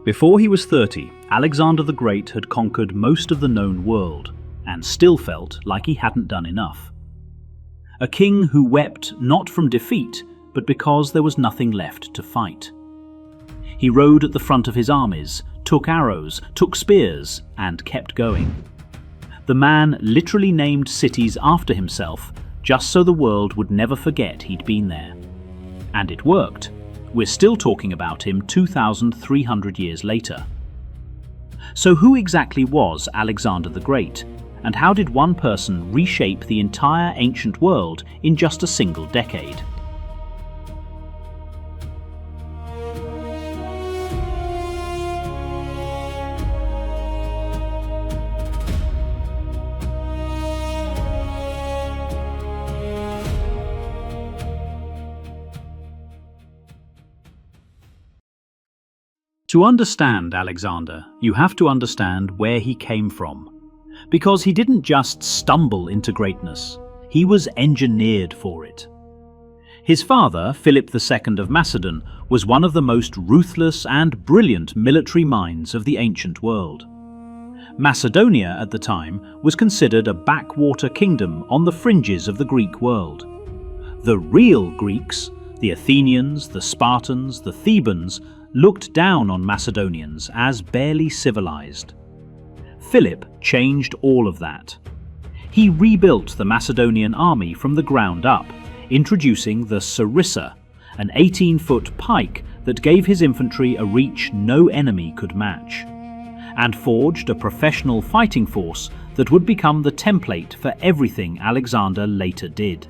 Before he was 30, Alexander the Great had conquered most of the known world, and still felt like he hadn't done enough. A king who wept not from defeat, but because there was nothing left to fight. He rode at the front of his armies, took arrows, took spears, and kept going. The man literally named cities after himself, just so the world would never forget he'd been there. And it worked. We're still talking about him 2,300 years later. So who exactly was Alexander the Great, and how did one person reshape the entire ancient world in just a single decade? To understand Alexander, you have to understand where he came from. Because he didn't just stumble into greatness, he was engineered for it. His father, Philip II of Macedon, was one of the most ruthless and brilliant military minds of the ancient world. Macedonia at the time was considered a backwater kingdom on the fringes of the Greek world. The real Greeks, the Athenians, the Spartans, the Thebans, looked down on Macedonians as barely civilized. Philip changed all of that. He rebuilt the Macedonian army from the ground up, introducing the sarissa, an 18-foot pike that gave his infantry a reach no enemy could match, and forged a professional fighting force that would become the template for everything Alexander later did.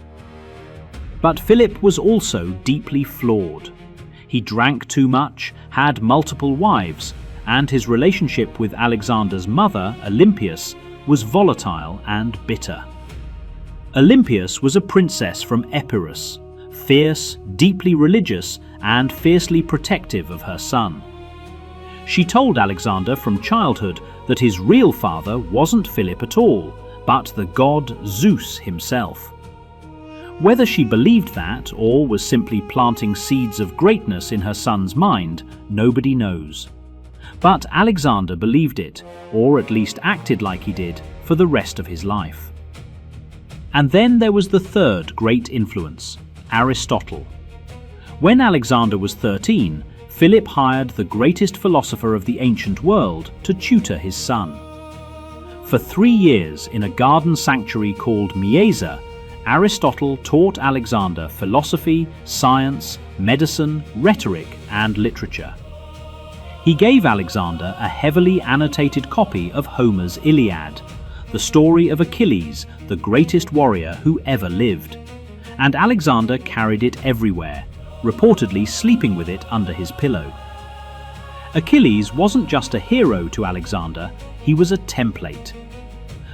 But Philip was also deeply flawed. He drank too much, had multiple wives, and his relationship with Alexander's mother, Olympias, was volatile and bitter. Olympias was a princess from Epirus, fierce, deeply religious, and fiercely protective of her son. She told Alexander from childhood that his real father wasn't Philip at all, but the god Zeus himself. Whether she believed that or was simply planting seeds of greatness in her son's mind, nobody knows. But Alexander believed it, or at least acted like he did, for the rest of his life. And then there was the third great influence, Aristotle. When Alexander was 13, Philip hired the greatest philosopher of the ancient world to tutor his son. For 3 years in a garden sanctuary called Mieza, Aristotle taught Alexander philosophy, science, medicine, rhetoric, and literature. He gave Alexander a heavily annotated copy of Homer's Iliad, the story of Achilles, the greatest warrior who ever lived, and Alexander carried it everywhere, reportedly sleeping with it under his pillow. Achilles wasn't just a hero to Alexander, he was a template.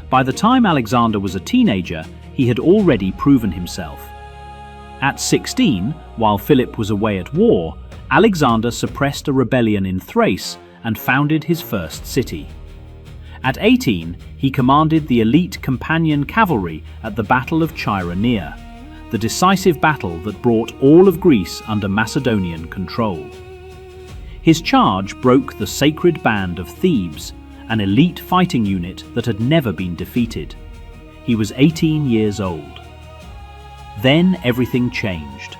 By the time Alexander was a teenager, he had already proven himself. At 16, while Philip was away at war, Alexander suppressed a rebellion in Thrace and founded his first city. At 18, he commanded the elite companion cavalry at the Battle of Chaeronea, the decisive battle that brought all of Greece under Macedonian control. His charge broke the sacred band of Thebes, an elite fighting unit that had never been defeated. He was 18 years old. Then everything changed.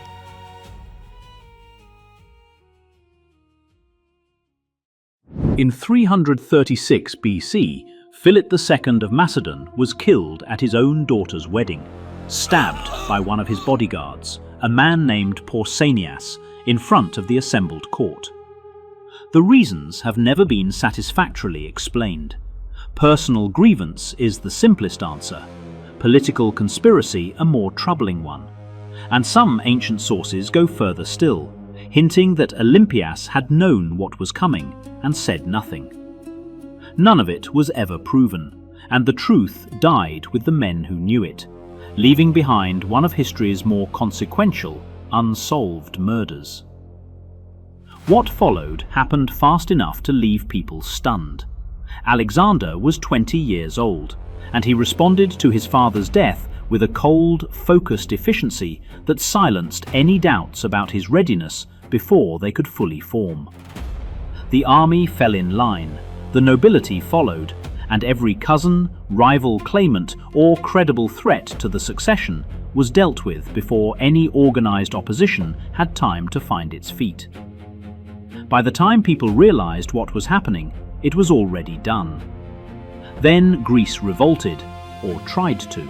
In 336 BC, Philip II of Macedon was killed at his own daughter's wedding, stabbed by one of his bodyguards, a man named Pausanias, in front of the assembled court. The reasons have never been satisfactorily explained. Personal grievance is the simplest answer, political conspiracy a more troubling one, and some ancient sources go further still, hinting that Olympias had known what was coming and said nothing. None of it was ever proven, and the truth died with the men who knew it, leaving behind one of history's more consequential, unsolved murders. What followed happened fast enough to leave people stunned. Alexander was 20 years old, and he responded to his father's death with a cold, focused efficiency that silenced any doubts about his readiness before they could fully form. The army fell in line, the nobility followed, and every cousin, rival claimant, or credible threat to the succession was dealt with before any organized opposition had time to find its feet. By the time people realized what was happening, it was already done. Then Greece revolted, or tried to.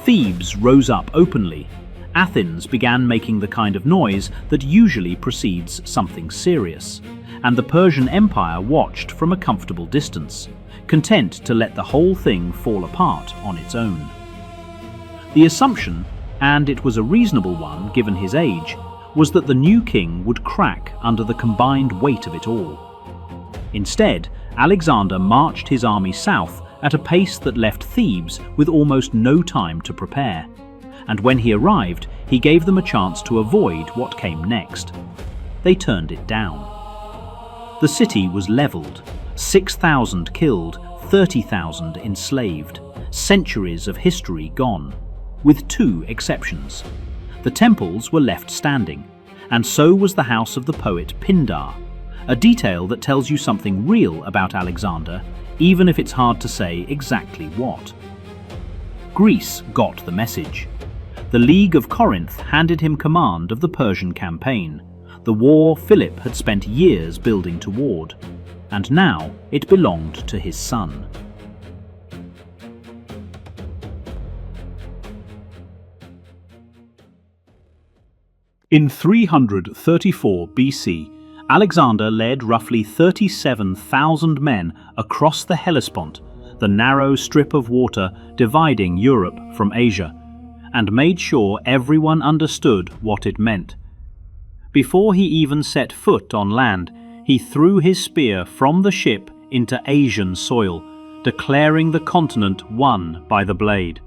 Thebes rose up openly. Athens began making the kind of noise that usually precedes something serious, and the Persian Empire watched from a comfortable distance, content to let the whole thing fall apart on its own. The assumption, and it was a reasonable one given his age, was that the new king would crack under the combined weight of it all. Instead, Alexander marched his army south at a pace that left Thebes with almost no time to prepare, and when he arrived, he gave them a chance to avoid what came next. They turned it down. The city was leveled, 6,000 killed, 30,000 enslaved, centuries of history gone, with two exceptions. The temples were left standing, and so was the house of the poet Pindar, a detail that tells you something real about Alexander, even if it's hard to say exactly what. Greece got the message. The League of Corinth handed him command of the Persian campaign, the war Philip had spent years building toward, and now it belonged to his son. In 334 BC, Alexander led roughly 37,000 men across the Hellespont, the narrow strip of water dividing Europe from Asia, and made sure everyone understood what it meant. Before he even set foot on land, he threw his spear from the ship into Asian soil, declaring the continent won by the blade.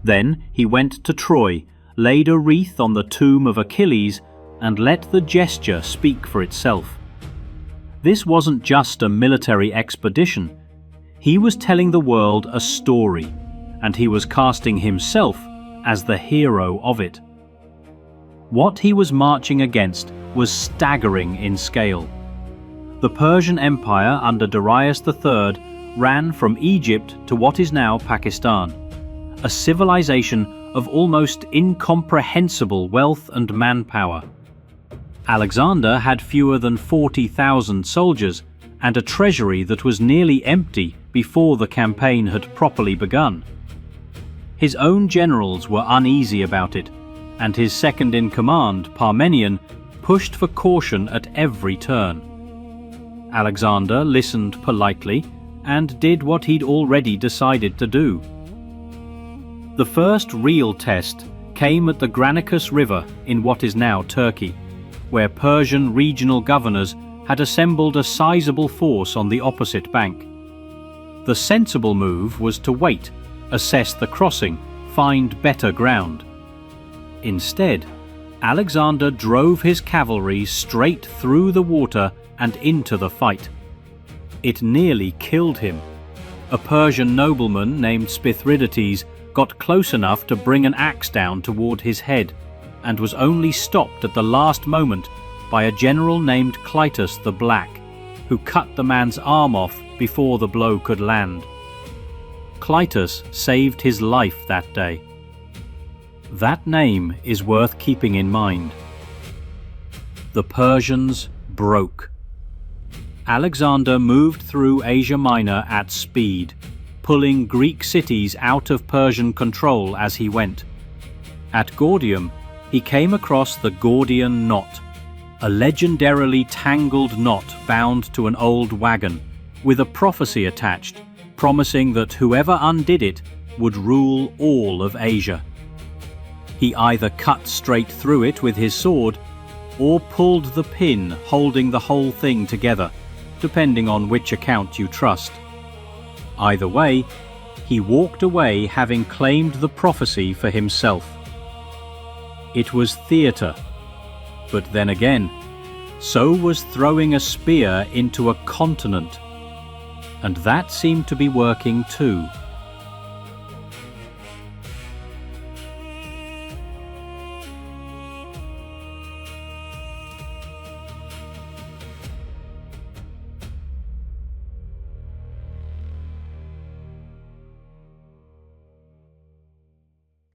Then he went to Troy, laid a wreath on the tomb of Achilles, and let the gesture speak for itself. This wasn't just a military expedition. He was telling the world a story, and he was casting himself as the hero of it. What he was marching against was staggering in scale. The Persian Empire under Darius III ran from Egypt to what is now Pakistan, a civilization of almost incomprehensible wealth and manpower. Alexander had fewer than 40,000 soldiers and a treasury that was nearly empty before the campaign had properly begun. His own generals were uneasy about it, and his second-in-command, Parmenion, pushed for caution at every turn. Alexander listened politely and did what he'd already decided to do. The first real test came at the Granicus River in what is now Turkey, where Persian regional governors had assembled a sizable force on the opposite bank. The sensible move was to wait, assess the crossing, find better ground. Instead, Alexander drove his cavalry straight through the water and into the fight. It nearly killed him. A Persian nobleman named Spithridates got close enough to bring an axe down toward his head, and was only stopped at the last moment by a general named Cleitus the Black, who cut the man's arm off before the blow could land. Cleitus saved his life that day. That name is worth keeping in mind. The Persians broke. Alexander moved through Asia Minor at speed, pulling Greek cities out of Persian control as he went. At Gordium, he came across the Gordian knot, a legendarily tangled knot bound to an old wagon, with a prophecy attached, promising that whoever undid it would rule all of Asia. He either cut straight through it with his sword, or pulled the pin holding the whole thing together, depending on which account you trust. Either way, he walked away having claimed the prophecy for himself. It was theatre, but then again, so was throwing a spear into a continent, and that seemed to be working too.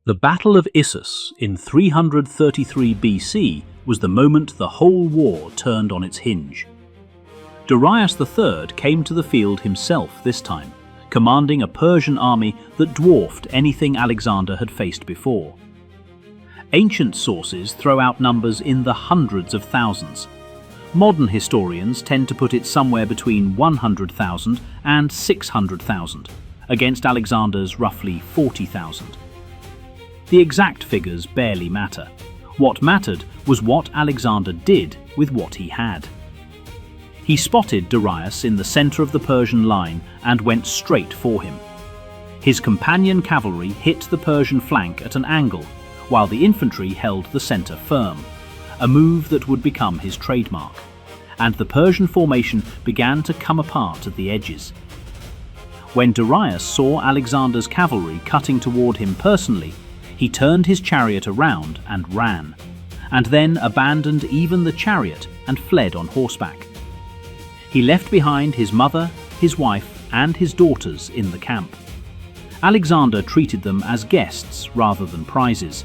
The Battle of Issus in 333 BC was the moment the whole war turned on its hinge. Darius III came to the field himself this time, commanding a Persian army that dwarfed anything Alexander had faced before. Ancient sources throw out numbers in the hundreds of thousands. Modern historians tend to put it somewhere between 100,000 and 600,000, against Alexander's roughly 40,000. The exact figures barely matter. What mattered was what Alexander did with what he had. He spotted Darius in the center of the Persian line and went straight for him. His companion cavalry hit the Persian flank at an angle, while the infantry held the center firm, a move that would become his trademark, and the Persian formation began to come apart at the edges. When Darius saw Alexander's cavalry cutting toward him personally, he turned his chariot around and ran, and then abandoned even the chariot and fled on horseback. He left behind his mother, his wife, and his daughters in the camp. Alexander treated them as guests rather than prizes.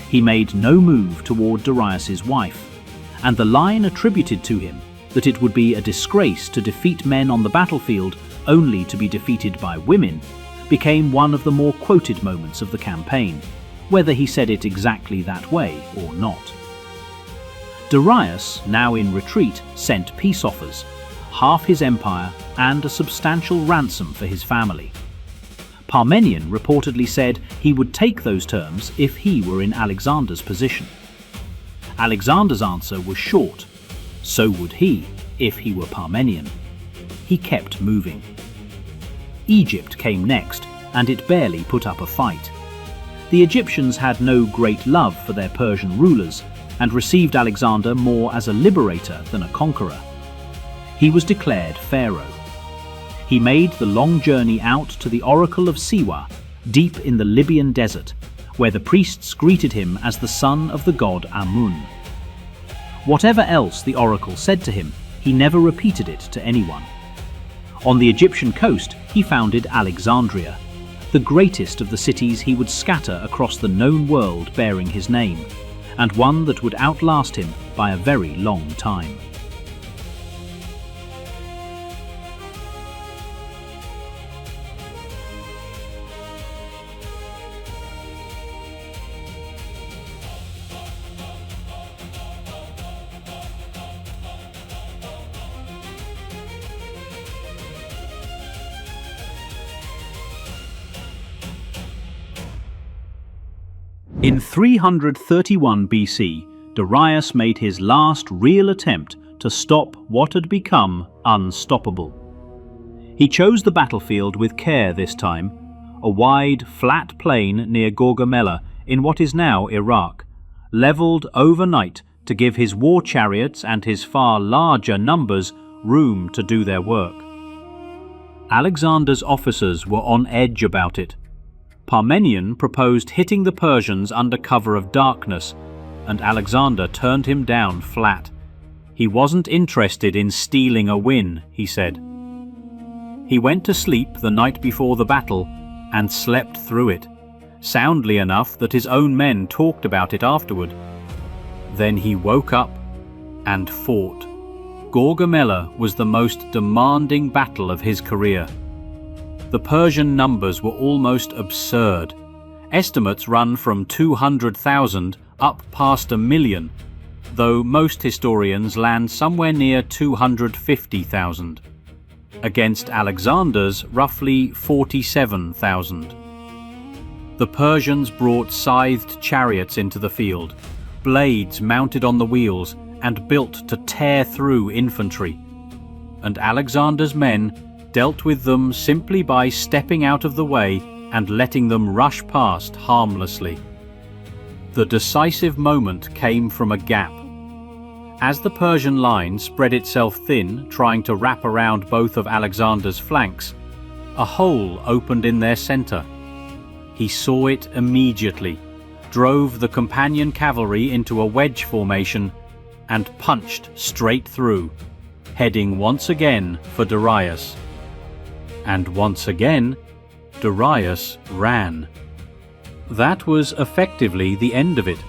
He made no move toward Darius's wife, and the line attributed to him that it would be a disgrace to defeat men on the battlefield only to be defeated by women became one of the more quoted moments of the campaign, whether he said it exactly that way or not. Darius, now in retreat, sent peace offers, half his empire and a substantial ransom for his family. Parmenion reportedly said he would take those terms if he were in Alexander's position. Alexander's answer was short. So would he if he were Parmenion. He kept moving. Egypt came next, and it barely put up a fight. The Egyptians had no great love for their Persian rulers and received Alexander more as a liberator than a conqueror. He was declared pharaoh. He made the long journey out to the oracle of Siwa, deep in the Libyan desert, where the priests greeted him as the son of the god Amun. Whatever else the oracle said to him, he never repeated it to anyone. On the Egyptian coast, he founded Alexandria, the greatest of the cities he would scatter across the known world bearing his name, and one that would outlast him by a very long time. In 331 BC, Darius made his last real attempt to stop what had become unstoppable. He chose the battlefield with care this time, a wide, flat plain near Gaugamela in what is now Iraq, leveled overnight to give his war chariots and his far larger numbers room to do their work. Alexander's officers were on edge about it. Parmenion proposed hitting the Persians under cover of darkness, and Alexander turned him down flat. He wasn't interested in stealing a win, he said. He went to sleep the night before the battle and slept through it, soundly enough that his own men talked about it afterward. Then he woke up and fought. Gaugamela was the most demanding battle of his career. The Persian numbers were almost absurd. Estimates run from 200,000 up past 1 million, though most historians land somewhere near 250,000, against Alexander's roughly 47,000. The Persians brought scythed chariots into the field, blades mounted on the wheels and built to tear through infantry, and Alexander's men dealt with them simply by stepping out of the way and letting them rush past harmlessly. The decisive moment came from a gap. As the Persian line spread itself thin, trying to wrap around both of Alexander's flanks, a hole opened in their center. He saw it immediately, drove the companion cavalry into a wedge formation, and punched straight through, heading once again for Darius. And once again, Darius ran. That was effectively the end of it.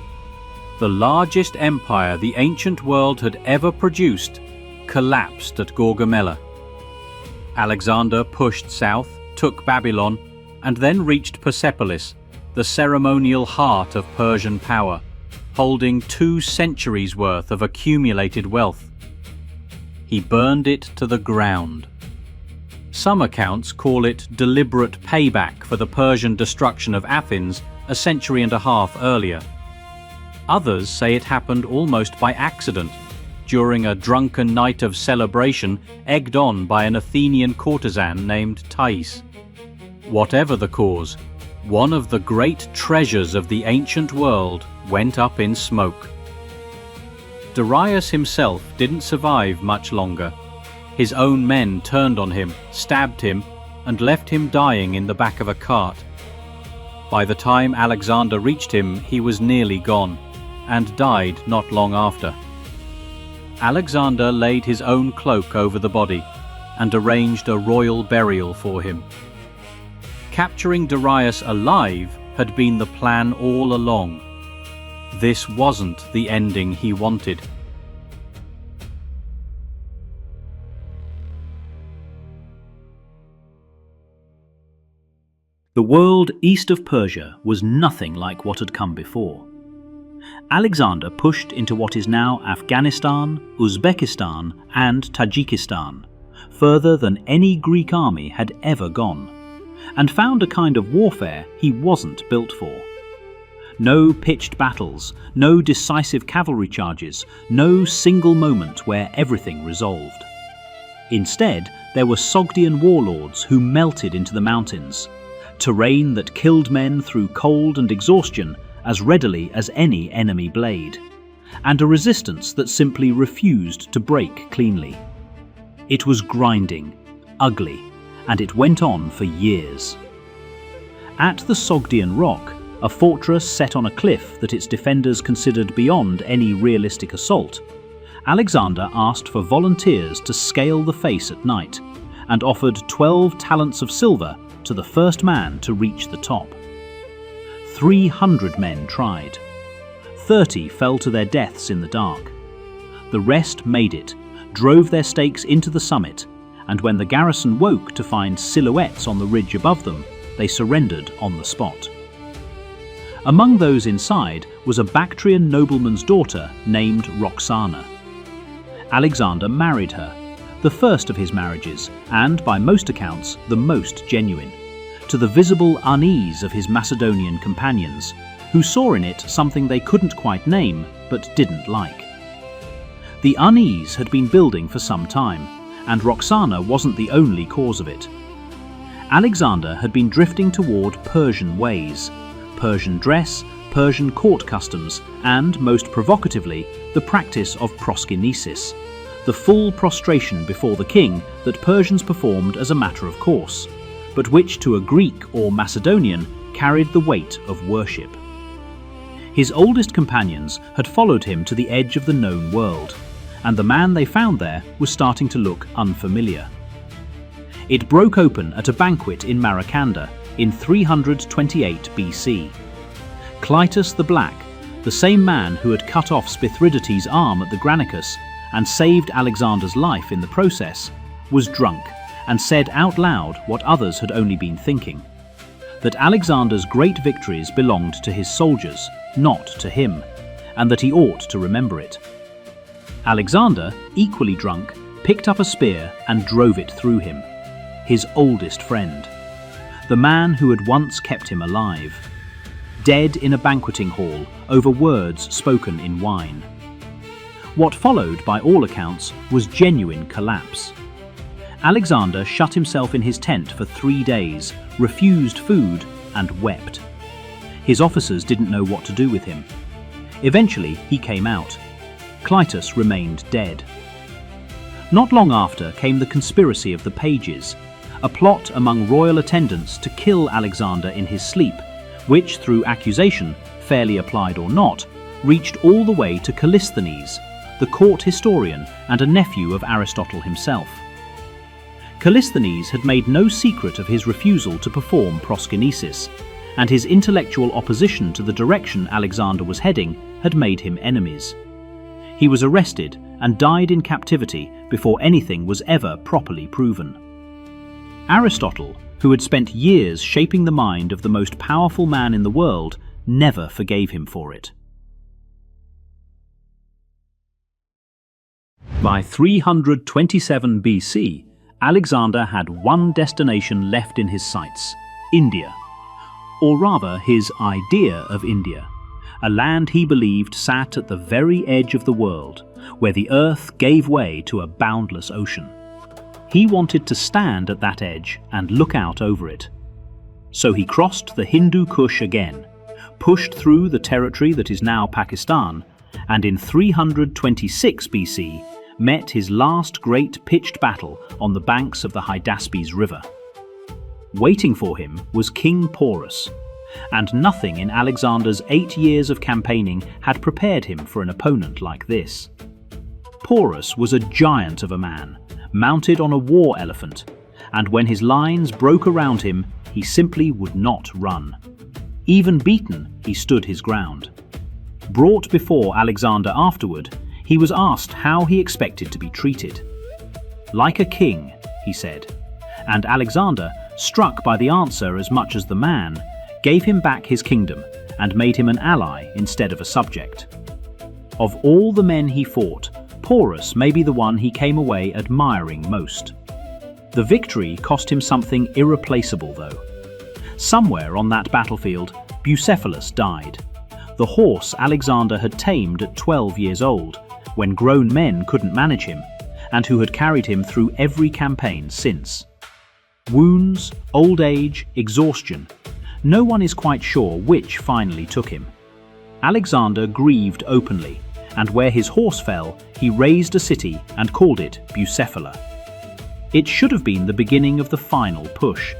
The largest empire the ancient world had ever produced collapsed at Gaugamela. Alexander pushed south, took Babylon, and then reached Persepolis, the ceremonial heart of Persian power, holding 2 centuries' worth of accumulated wealth. He burned it to the ground. Some accounts call it deliberate payback for the Persian destruction of Athens a century and a half earlier. Others say it happened almost by accident, during a drunken night of celebration egged on by an Athenian courtesan named Thais. Whatever the cause, one of the great treasures of the ancient world went up in smoke. Darius himself didn't survive much longer. His own men turned on him, stabbed him, and left him dying in the back of a cart. By the time Alexander reached him, he was nearly gone, and died not long after. Alexander laid his own cloak over the body, and arranged a royal burial for him. Capturing Darius alive had been the plan all along. This wasn't the ending he wanted. The world east of Persia was nothing like what had come before. Alexander pushed into what is now Afghanistan, Uzbekistan, and Tajikistan, further than any Greek army had ever gone, and found a kind of warfare he wasn't built for. No pitched battles, no decisive cavalry charges, no single moment where everything resolved. Instead, there were Sogdian warlords who melted into the mountains, terrain that killed men through cold and exhaustion as readily as any enemy blade, and a resistance that simply refused to break cleanly. It was grinding, ugly, and it went on for years. At the Sogdian Rock, a fortress set on a cliff that its defenders considered beyond any realistic assault, Alexander asked for volunteers to scale the face at night, and offered 12 talents of silver to the first man to reach the top. 300 men tried. 30 fell to their deaths in the dark. The rest made it, drove their stakes into the summit, and when the garrison woke to find silhouettes on the ridge above them, they surrendered on the spot. Among those inside was a Bactrian nobleman's daughter named Roxana. Alexander married her, the first of his marriages, and by most accounts the most genuine, to the visible unease of his Macedonian companions, who saw in it something they couldn't quite name but didn't like. The unease had been building for some time, and Roxana wasn't the only cause of it. Alexander had been drifting toward Persian ways, Persian dress, Persian court customs, and, most provocatively, the practice of proskynesis, the full prostration before the king that Persians performed as a matter of course, but which to a Greek or Macedonian carried the weight of worship. His oldest companions had followed him to the edge of the known world, and the man they found there was starting to look unfamiliar. It broke open at a banquet in Maracanda in 328 BC. Cleitus the Black, the same man who had cut off Spithridates' arm at the Granicus and saved Alexander's life in the process, was drunk and said out loud what others had only been thinking, that Alexander's great victories belonged to his soldiers, not to him, and that he ought to remember it. Alexander, equally drunk, picked up a spear and drove it through him, his oldest friend, the man who had once kept him alive, dead in a banqueting hall over words spoken in wine. What followed, by all accounts, was genuine collapse. Alexander shut himself in his tent for 3 days, refused food, and wept. His officers didn't know what to do with him. Eventually, he came out. Cleitus remained dead. Not long after came the conspiracy of the pages, a plot among royal attendants to kill Alexander in his sleep, which, through accusation, fairly applied or not, reached all the way to Callisthenes, the court historian and a nephew of Aristotle himself. Callisthenes had made no secret of his refusal to perform proskynesis, and his intellectual opposition to the direction Alexander was heading had made him enemies. He was arrested and died in captivity before anything was ever properly proven. Aristotle, who had spent years shaping the mind of the most powerful man in the world, never forgave him for it. By 327 BC, Alexander had one destination left in his sights: India. Or rather, his idea of India, a land he believed sat at the very edge of the world, where the earth gave way to a boundless ocean. He wanted to stand at that edge and look out over it. So he crossed the Hindu Kush again, pushed through the territory that is now Pakistan, and in 326 BC met his last great pitched battle on the banks of the Hydaspes River. Waiting for him was King Porus, and nothing in Alexander's 8 years of campaigning had prepared him for an opponent like this. Porus was a giant of a man, mounted on a war elephant, and when his lines broke around him, he simply would not run. Even beaten, he stood his ground. Brought before Alexander afterward, he was asked how he expected to be treated. "Like a king," he said, and Alexander, struck by the answer as much as the man, gave him back his kingdom and made him an ally instead of a subject. Of all the men he fought, Porus may be the one he came away admiring most. The victory cost him something irreplaceable, though. Somewhere on that battlefield, Bucephalus died, the horse Alexander had tamed at 12 years old, when grown men couldn't manage him, and who had carried him through every campaign since. Wounds, old age, exhaustion. No one is quite sure which finally took him. Alexander grieved openly, and where his horse fell, he raised a city and called it Bucephala. It should have been the beginning of the final push.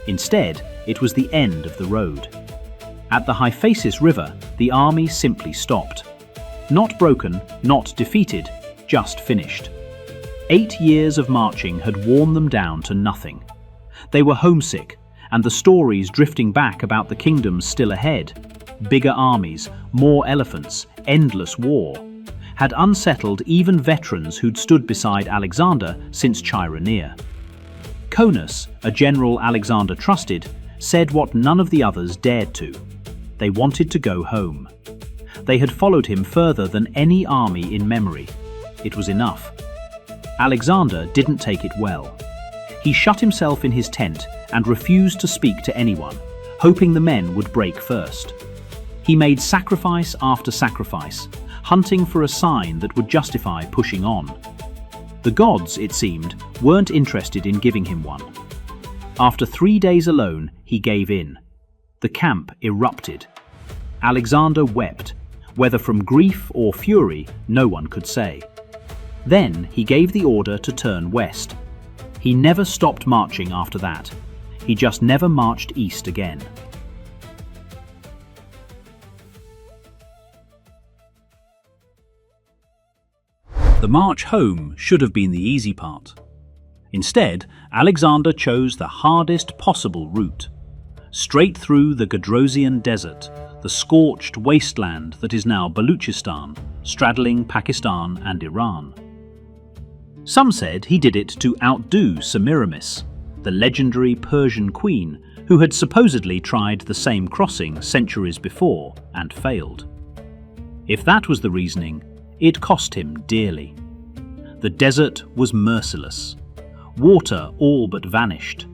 Instead, it was the end of the road. At the Hyphasis River, the army simply stopped. Not broken, not defeated, just finished. 8 years of marching had worn them down to nothing. They were homesick, and the stories drifting back about the kingdoms still ahead, bigger armies, more elephants, endless war, had unsettled even veterans who'd stood beside Alexander since Chaironea. Conus, a general Alexander trusted, said what none of the others dared to. They wanted to go home. They had followed him further than any army in memory. It was enough. Alexander didn't take it well. He shut himself in his tent and refused to speak to anyone, hoping the men would break first. He made sacrifice after sacrifice, hunting for a sign that would justify pushing on. The gods, it seemed, weren't interested in giving him one. After 3 days alone, he gave in. The camp erupted. Alexander wept. Whether from grief or fury, no one could say. Then he gave the order to turn west. He never stopped marching after that. He just never marched east again. The march home should have been the easy part. Instead, Alexander chose the hardest possible route. Straight through the Gedrosian Desert, the scorched wasteland that is now Baluchistan, straddling Pakistan and Iran. Some said he did it to outdo Semiramis, the legendary Persian queen who had supposedly tried the same crossing centuries before and failed. If that was the reasoning, it cost him dearly. The desert was merciless. Water all but vanished.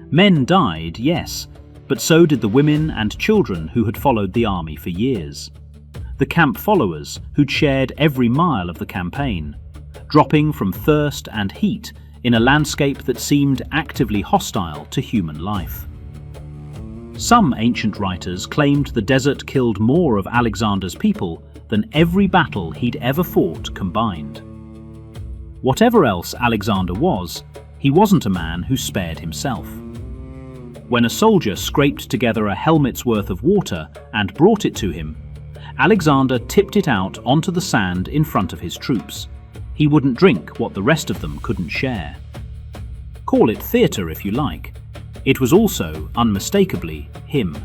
Men died, yes, but so did the women and children who had followed the army for years. The camp followers who'd shared every mile of the campaign, dropping from thirst and heat in a landscape that seemed actively hostile to human life. Some ancient writers claimed the desert killed more of Alexander's people than every battle he'd ever fought combined. Whatever else Alexander was, he wasn't a man who spared himself. When a soldier scraped together a helmet's worth of water and brought it to him, Alexander tipped it out onto the sand in front of his troops. He wouldn't drink what the rest of them couldn't share. Call it theatre if you like. It was also, unmistakably, him.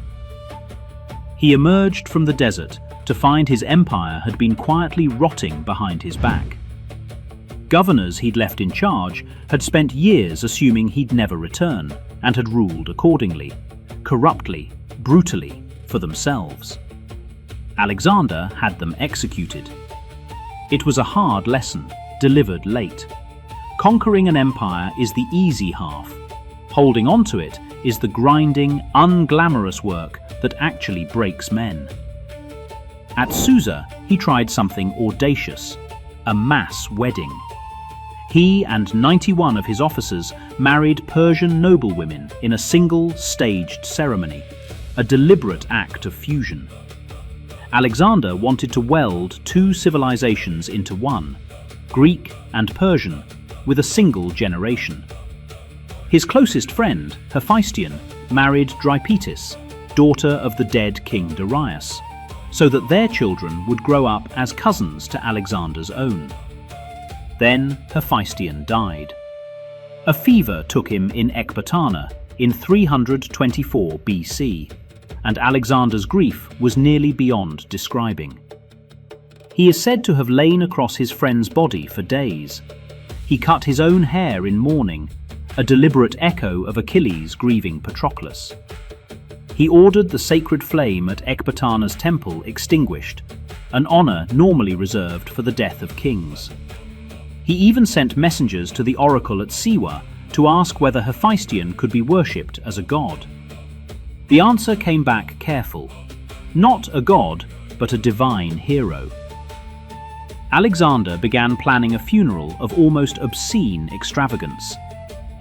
He emerged from the desert to find his empire had been quietly rotting behind his back. Governors he'd left in charge had spent years assuming he'd never return and had ruled accordingly, corruptly, brutally, for themselves. Alexander had them executed. It was a hard lesson, delivered late. Conquering an empire is the easy half. Holding on to it is the grinding, unglamorous work that actually breaks men. At Susa, he tried something audacious, a mass wedding. He and 91 of his officers married Persian noblewomen in a single, staged ceremony, a deliberate act of fusion. Alexander wanted to weld two civilizations into one, Greek and Persian, with a single generation. His closest friend, Hephaestion, married Drypetis, daughter of the dead king Darius, so that their children would grow up as cousins to Alexander's own. Then Hephaestion died. A fever took him in Ecbatana in 324 BC, and Alexander's grief was nearly beyond describing. He is said to have lain across his friend's body for days. He cut his own hair in mourning, a deliberate echo of Achilles grieving Patroclus. He ordered the sacred flame at Ecbatana's temple extinguished, an honor normally reserved for the death of kings. He even sent messengers to the oracle at Siwa to ask whether Hephaestion could be worshipped as a god. The answer came back careful. Not a god, but a divine hero. Alexander began planning a funeral of almost obscene extravagance.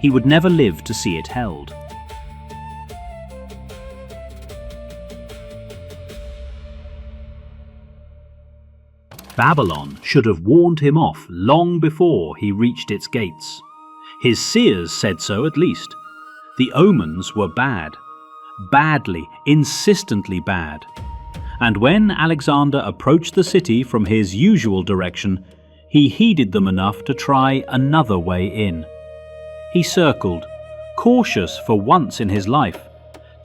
He would never live to see it held. Babylon should have warned him off long before he reached its gates. His seers said so at least. The omens were bad. Badly, insistently bad. And when Alexander approached the city from his usual direction, he heeded them enough to try another way in. He circled, cautious for once in his life,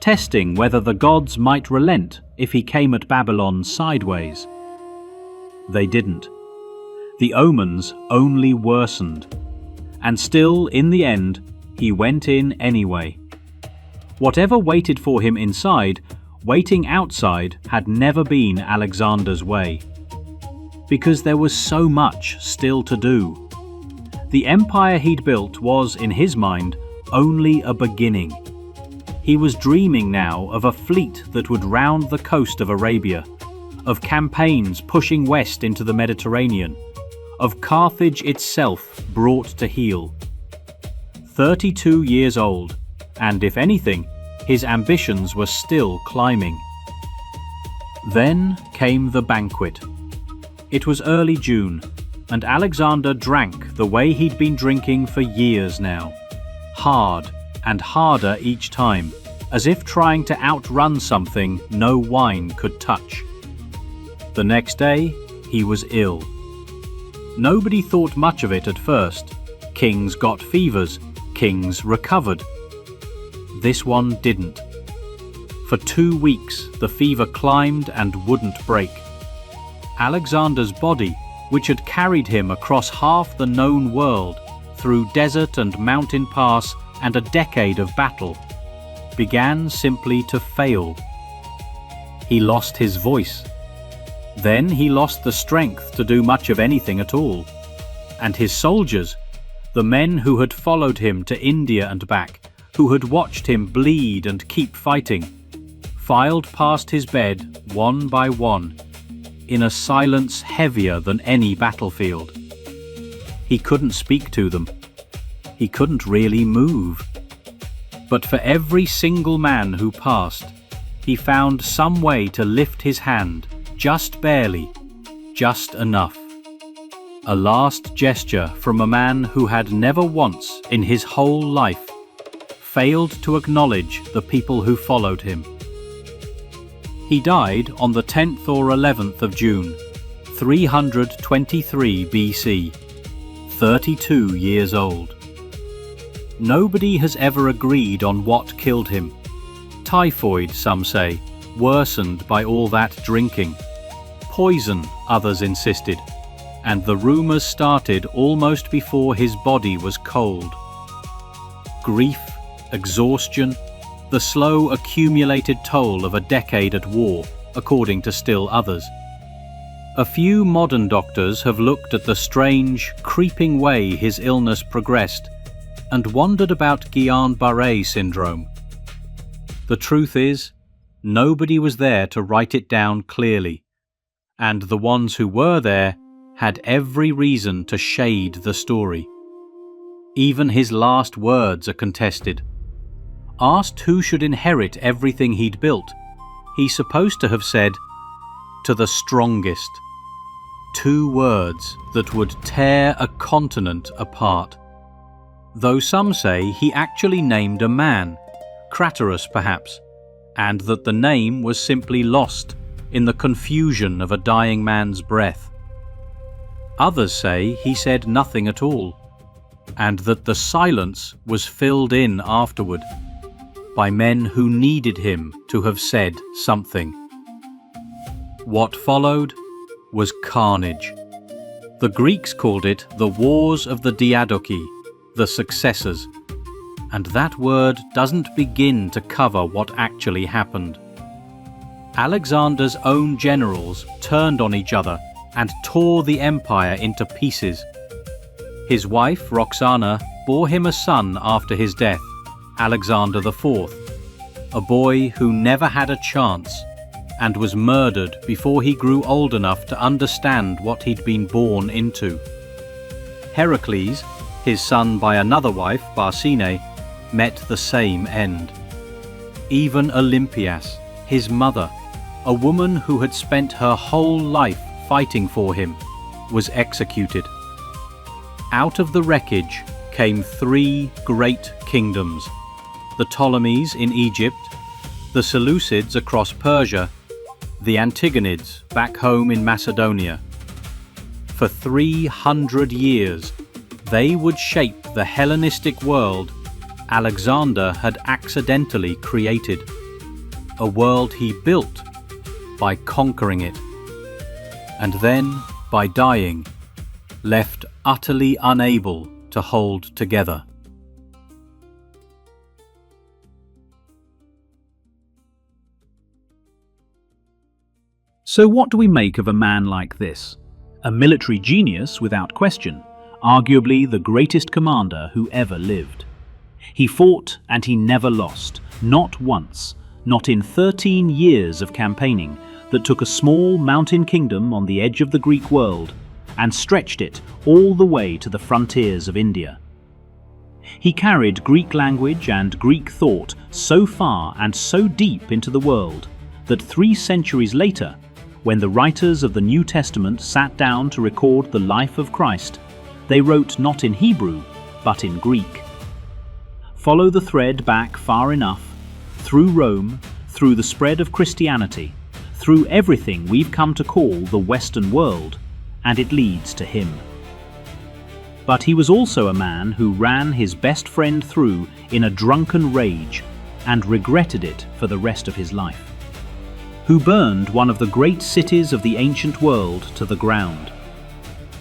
testing whether the gods might relent if he came at Babylon sideways. They didn't. The omens only worsened. And still, in the end, he went in anyway. Whatever waited for him inside, waiting outside had never been Alexander's way. Because there was so much still to do. The empire he'd built was, in his mind, only a beginning. He was dreaming now of a fleet that would round the coast of Arabia, of campaigns pushing west into the Mediterranean, of Carthage itself brought to heel. 32 years old, and if anything, his ambitions were still climbing. Then came the banquet. It was early June, and Alexander drank the way he'd been drinking for years now, hard and harder each time, as if trying to outrun something no wine could touch. The next day, he was ill. Nobody thought much of it at first. Kings got fevers, kings recovered. This one didn't. For 2 weeks, the fever climbed and wouldn't break. Alexander's body, which had carried him across half the known world, through desert and mountain pass and a decade of battle, began simply to fail. He lost his voice. Then he lost the strength to do much of anything at all. And his soldiers, the men who had followed him to India and back, who had watched him bleed and keep fighting, filed past his bed one by one, in a silence heavier than any battlefield. He couldn't speak to them. He couldn't really move. But for every single man who passed, he found some way to lift his hand, just barely, just enough. A last gesture from a man who had never once in his whole life failed to acknowledge the people who followed him. He died on the 10th or 11th of June, 323 BC, 32 years old. Nobody has ever agreed on what killed him. Typhoid, some say, worsened by all that drinking. Poison, others insisted, and the rumors started almost before his body was cold. Grief, exhaustion, the slow accumulated toll of a decade at war, according to still others. A few modern doctors have looked at the strange, creeping way his illness progressed and wondered about Guillain-Barré syndrome. The truth is, nobody was there to write it down clearly, and the ones who were there had every reason to shade the story. Even his last words are contested. Asked who should inherit everything he'd built, he's supposed to have said, "To the strongest." 2 words that would tear a continent apart. Though some say he actually named a man, Craterus perhaps, and that the name was simply lost in the confusion of a dying man's breath. Others say he said nothing at all, and that the silence was filled in afterward by men who needed him to have said something. What followed was carnage. The Greeks called it the Wars of the Diadochi, the successors, and that word doesn't begin to cover what actually happened. Alexander's own generals turned on each other and tore the empire into pieces. His wife, Roxana, bore him a son after his death, Alexander IV, a boy who never had a chance and was murdered before he grew old enough to understand what he'd been born into. Heracles, his son by another wife, Barsine, met the same end. Even Olympias, his mother, a woman who had spent her whole life fighting for him, was executed. Out of the wreckage came 3 great kingdoms: the Ptolemies in Egypt, the Seleucids across Persia, the Antigonids back home in Macedonia. For 300 years, they would shape the Hellenistic world Alexander had accidentally created, a world he built by conquering it, and then by dying, left utterly unable to hold together. So what do we make of a man like this? A military genius without question, arguably the greatest commander who ever lived. He fought and he never lost, not once, not in 13 years of campaigning that took a small mountain kingdom on the edge of the Greek world and stretched it all the way to the frontiers of India. He carried Greek language and Greek thought so far and so deep into the world that 3 centuries later, when the writers of the New Testament sat down to record the life of Christ, they wrote not in Hebrew, but in Greek. Follow the thread back far enough, through Rome, through the spread of Christianity, through everything we've come to call the Western world, and it leads to him. But he was also a man who ran his best friend through in a drunken rage and regretted it for the rest of his life, who burned one of the great cities of the ancient world to the ground,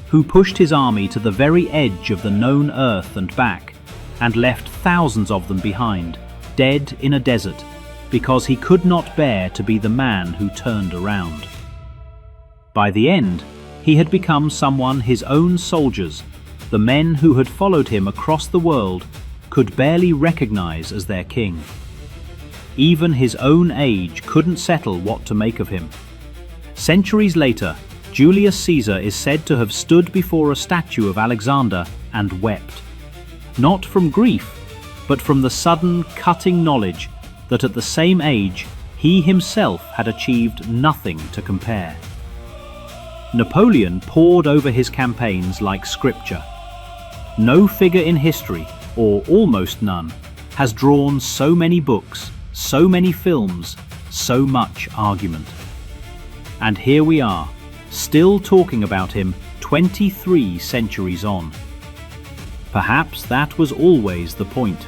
who pushed his army to the very edge of the known earth and back, and left thousands of them behind, dead in a desert, because he could not bear to be the man who turned around. By the end, he had become someone his own soldiers, the men who had followed him across the world, could barely recognize as their king. Even his own age couldn't settle what to make of him. Centuries later, Julius Caesar is said to have stood before a statue of Alexander and wept. Not from grief, but from the sudden, cutting knowledge that at the same age he himself had achieved nothing to compare. Napoleon pored over his campaigns like scripture. No figure in history, or almost none, has drawn so many books, so many films, so much argument. And here we are, still talking about him 23 centuries on. Perhaps that was always the point.